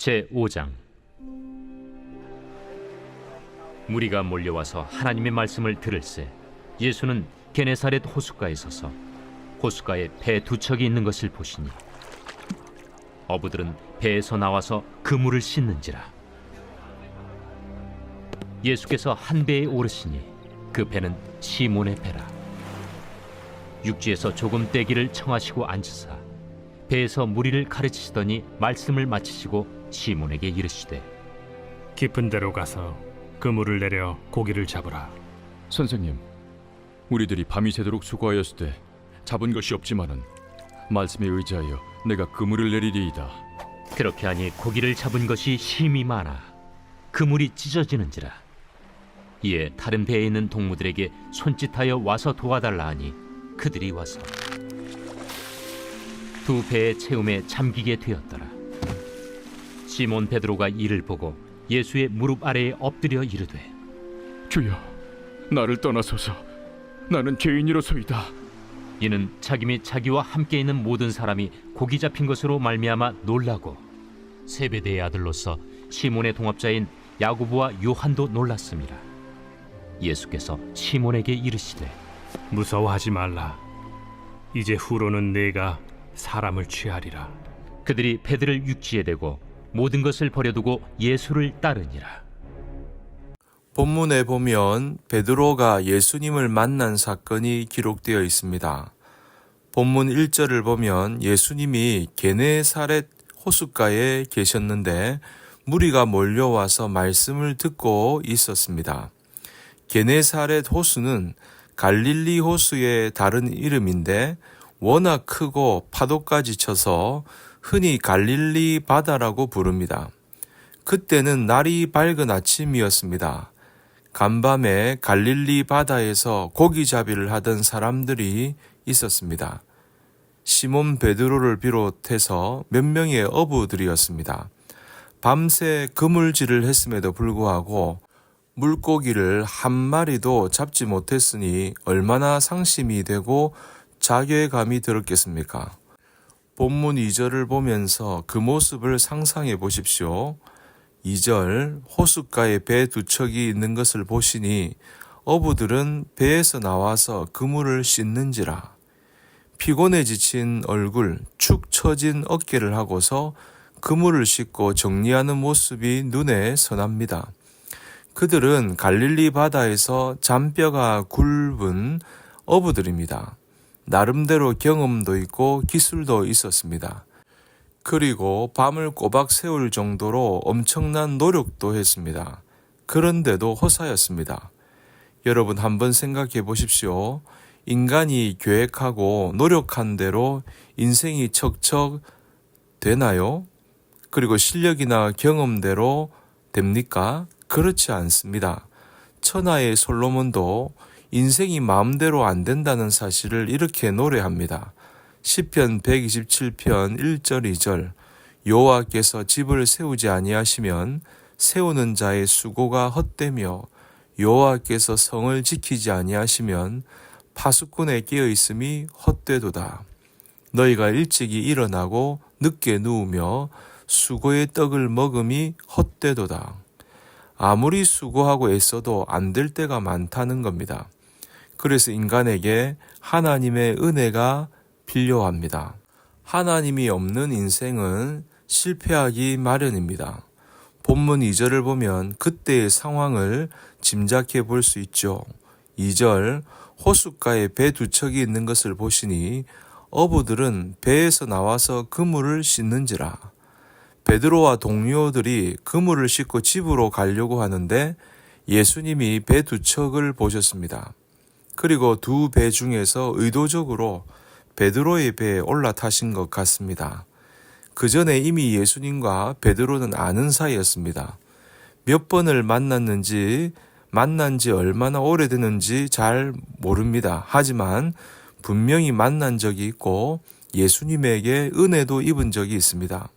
제5장. 무리가 몰려와서 하나님의 말씀을 들을새 예수는 게네사렛 호숫가에 서서 호숫가에 배 두 척이 있는 것을 보시니 어부들은 배에서 나와서 그물을 씻는지라. 예수께서 한 배에 오르시니 그 배는 시몬의 배라. 육지에서 조금 떼기를 청하시고 앉으사 배에서 무리를 가르치시더니 말씀을 마치시고 시몬에게 이르시되, 깊은 데로 가서 그물을 내려 고기를 잡으라. 선생님, 우리들이 밤이 새도록 수고하였으되 잡은 것이 없지만은 말씀에 의지하여 내가 그물을 내리리이다. 그렇게 하니 고기를 잡은 것이 심히 많아 그물이 찢어지는지라. 이에 다른 배에 있는 동무들에게 손짓하여 와서 도와달라 하니 그들이 와서 두 배의 채움에 잠기게 되었더라. 시몬 베드로가 이를 보고 예수의 무릎 아래에 엎드려 이르되, 주여, 나를 떠나소서. 나는 죄인이로소이다. 이는 자기 및 자기와 함께 있는 모든 사람이 고기 잡힌 것으로 말미암아 놀라고 세베대의 아들로서 시몬의 동업자인 야고보와 요한도 놀랐습니다. 예수께서 시몬에게 이르시되, 무서워하지 말라. 이제 후로는 내가 사람을 취하리라. 그들이 배들을 육지에 대고 모든 것을 버려두고 예수를 따르니라. 본문에 보면 베드로가 예수님을 만난 사건이 기록되어 있습니다. 본문 1절을 보면 예수님이 게네사렛 호숫가에 계셨는데 무리가 몰려와서 말씀을 듣고 있었습니다. 게네사렛 호수는 갈릴리 호수의 다른 이름인데 워낙 크고 파도까지 쳐서 흔히 갈릴리 바다라고 부릅니다. 그때는 날이 밝은 아침이었습니다. 간밤에 갈릴리 바다에서 고기잡이를 하던 사람들이 있었습니다. 시몬 베드로를 비롯해서 몇 명의 어부들이었습니다. 밤새 그물질을 했음에도 불구하고 물고기를 한 마리도 잡지 못했으니 얼마나 상심이 되고 자괴감이 들었겠습니까? 본문 2절을 보면서 그 모습을 상상해 보십시오. 2절, 호숫가에 배 두 척이 있는 것을 보시니 어부들은 배에서 나와서 그물을 씻는지라. 피곤해 지친 얼굴, 축 처진 어깨를 하고서 그물을 씻고 정리하는 모습이 눈에 선합니다. 그들은 갈릴리 바다에서 잔뼈가 굵은 어부들입니다. 나름대로 경험도 있고 기술도 있었습니다. 그리고 밤을 꼬박 새울 정도로 엄청난 노력도 했습니다. 그런데도 허사였습니다. 여러분 한번 생각해 보십시오. 인간이 계획하고 노력한 대로 인생이 척척 되나요? 그리고 실력이나 경험대로 됩니까? 그렇지 않습니다. 천하의 솔로몬도 인생이 마음대로 안 된다는 사실을 이렇게 노래합니다. 시편 127편 1절 2절, 여호와께서 집을 세우지 아니하시면 세우는 자의 수고가 헛되며 여호와께서 성을 지키지 아니하시면 파수꾼의 깨어있음이 헛되도다. 너희가 일찍이 일어나고 늦게 누우며 수고의 떡을 먹음이 헛되도다. 아무리 수고하고 애써도 안 될 때가 많다는 겁니다. 그래서 인간에게 하나님의 은혜가 필요합니다. 하나님이 없는 인생은 실패하기 마련입니다. 본문 2절을 보면 그때의 상황을 짐작해 볼 수 있죠. 2절, 호숫가에 배 두 척이 있는 것을 보시니 어부들은 배에서 나와서 그물을 씻는지라. 베드로와 동료들이 그물을 싣고 집으로 가려고 하는데 예수님이 배 두 척을 보셨습니다. 그리고 두 배 중에서 의도적으로 베드로의 배에 올라타신 것 같습니다. 그 전에 이미 예수님과 베드로는 아는 사이였습니다. 몇 번을 만났는지 만난 지 얼마나 오래됐는지 잘 모릅니다. 하지만 분명히 만난 적이 있고 예수님에게 은혜도 입은 적이 있습니다.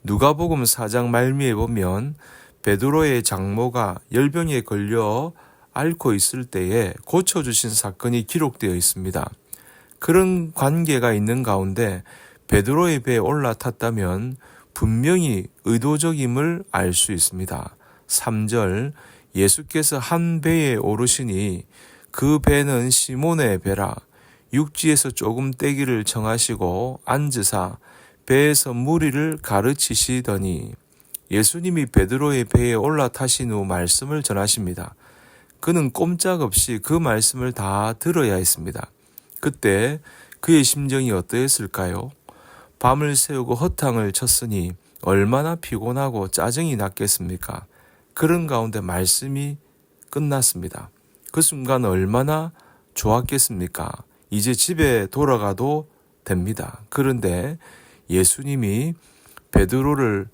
누가복음 4장 말미에 보면 베드로의 장모가 열병에 걸려 앓고 있을 때에 고쳐주신 사건이 기록되어 있습니다. 그런 관계가 있는 가운데 베드로의 배에 올라탔다면 분명히 의도적임을 알 수 있습니다. 3절 예수께서 한 배에 오르시니 그 배는 시몬의 배라. 육지에서 조금 떼기를 청하시고 앉으사 배에서 무리를 가르치시더니 예수님이 베드로의 배에 올라타신 후 말씀을 전하십니다. 그는 꼼짝없이 그 말씀을 다 들어야 했습니다. 그때 그의 심정이 어떠했을까요? 밤을 새우고 허탕을 쳤으니 얼마나 피곤하고 짜증이 났겠습니까? 그런 가운데 말씀이 끝났습니다. 그 순간 얼마나 좋았겠습니까? 이제 집에 돌아가도 됩니다. 그런데 예수님이 베드로를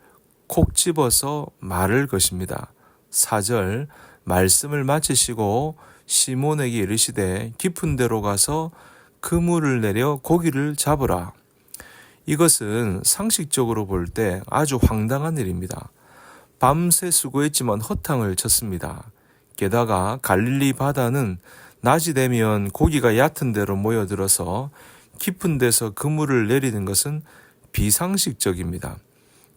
콕 집어서 말을 것입니다. 4절 말씀을 마치시고 시몬에게 이르시되 깊은 데로 가서 그물을 내려 고기를 잡으라. 이것은 상식적으로 볼 때 아주 황당한 일입니다. 밤새 수고했지만 허탕을 쳤습니다. 게다가 갈릴리 바다는 낮이 되면 고기가 얕은 데로 모여들어서 깊은 데서 그물을 내리는 것은 비상식적입니다.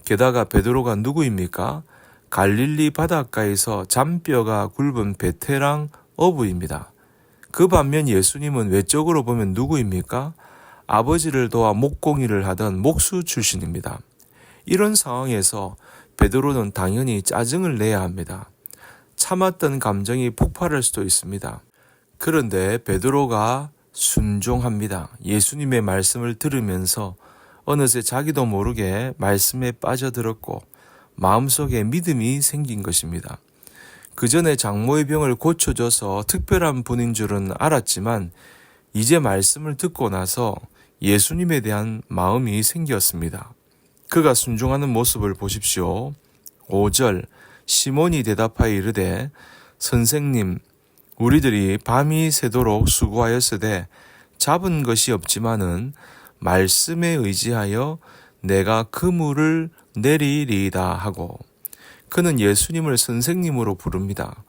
게다가 베드로가 누구입니까? 갈릴리 바닷가에서 잔뼈가 굵은 베테랑 어부입니다. 그 반면 예수님은 외적으로 보면 누구입니까? 아버지를 도와 목공일을 하던 목수 출신입니다. 이런 상황에서 베드로는 당연히 짜증을 내야 합니다. 참았던 감정이 폭발할 수도 있습니다. 그런데 베드로가 순종합니다. 예수님의 말씀을 들으면서 어느새 자기도 모르게 말씀에 빠져들었고 마음속에 믿음이 생긴 것입니다. 그 전에 장모의 병을 고쳐줘서 특별한 분인 줄은 알았지만 이제 말씀을 듣고 나서 예수님에 대한 마음이 생겼습니다. 그가 순종하는 모습을 보십시오. 5절 시몬이 대답하여 이르되 선생님 우리들이 밤이 새도록 수고하였으되 잡은 것이 없지만은 말씀에 의지하여 내가 그물을 내리리이다 하고 그는 예수님을 선생님으로 부릅니다.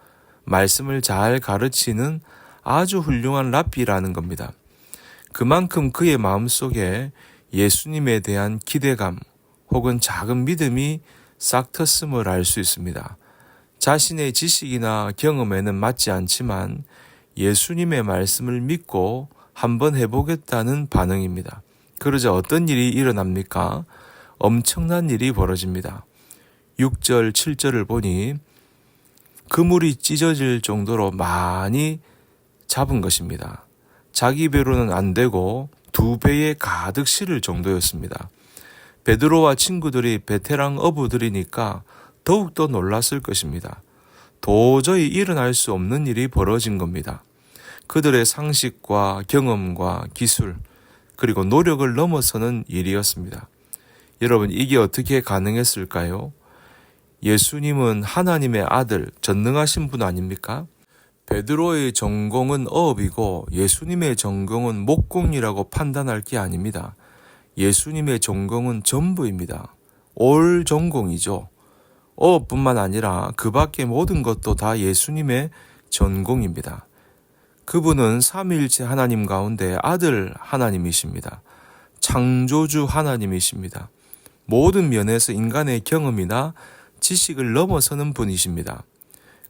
말씀을 잘 가르치는 아주 훌륭한 랍비라는 겁니다. 그만큼 그의 마음속에 예수님에 대한 기대감 혹은 작은 믿음이 싹 텄음을 알 수 있습니다. 자신의 지식이나 경험에는 맞지 않지만 예수님의 말씀을 믿고 한번 해보겠다는 반응입니다. 그러자 어떤 일이 일어납니까? 엄청난 일이 벌어집니다. 6절, 7절을 보니 그물이 찢어질 정도로 많이 잡은 것입니다. 자기 배로는 안 되고 2배에 가득 실을 정도였습니다. 베드로와 친구들이 베테랑 어부들이니까 더욱더 놀랐을 것입니다. 도저히 일어날 수 없는 일이 벌어진 겁니다. 그들의 상식과 경험과 기술 그리고 노력을 넘어서는 일이었습니다. 여러분 이게 어떻게 가능했을까요? 예수님은 하나님의 아들, 전능하신 분 아닙니까? 베드로의 전공은 어업이고 예수님의 전공은 목공이라고 판단할 게 아닙니다. 예수님의 전공은 전부입니다. 올 전공이죠. 어업뿐만 아니라 그 밖의 모든 것도 다 예수님의 전공입니다. 그분은 삼위일체 하나님 가운데 아들 하나님이십니다. 창조주 하나님이십니다. 모든 면에서 인간의 경험이나 지식을 넘어서는 분이십니다.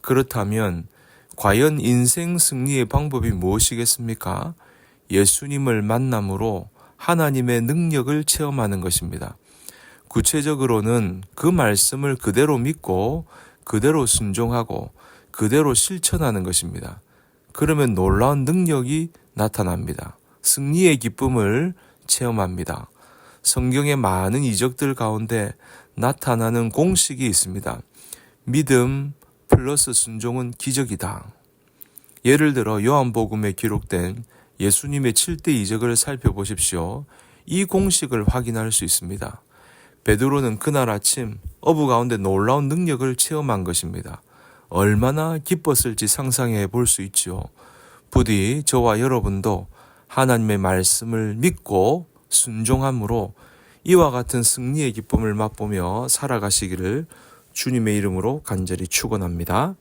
그렇다면 과연 인생 승리의 방법이 무엇이겠습니까? 예수님을 만남으로 하나님의 능력을 체험하는 것입니다. 구체적으로는 그 말씀을 그대로 믿고 그대로 순종하고 그대로 실천하는 것입니다. 그러면 놀라운 능력이 나타납니다. 승리의 기쁨을 체험합니다. 성경의 많은 이적들 가운데 나타나는 공식이 있습니다. 믿음 플러스 순종은 기적이다. 예를 들어 요한복음에 기록된 예수님의 7대 이적을 살펴보십시오. 이 공식을 확인할 수 있습니다. 베드로는 그날 아침 어부 가운데 놀라운 능력을 체험한 것입니다. 얼마나 기뻤을지 상상해 볼 수 있죠. 부디 저와 여러분도 하나님의 말씀을 믿고 순종함으로 이와 같은 승리의 기쁨을 맛보며 살아가시기를 주님의 이름으로 간절히 축원합니다.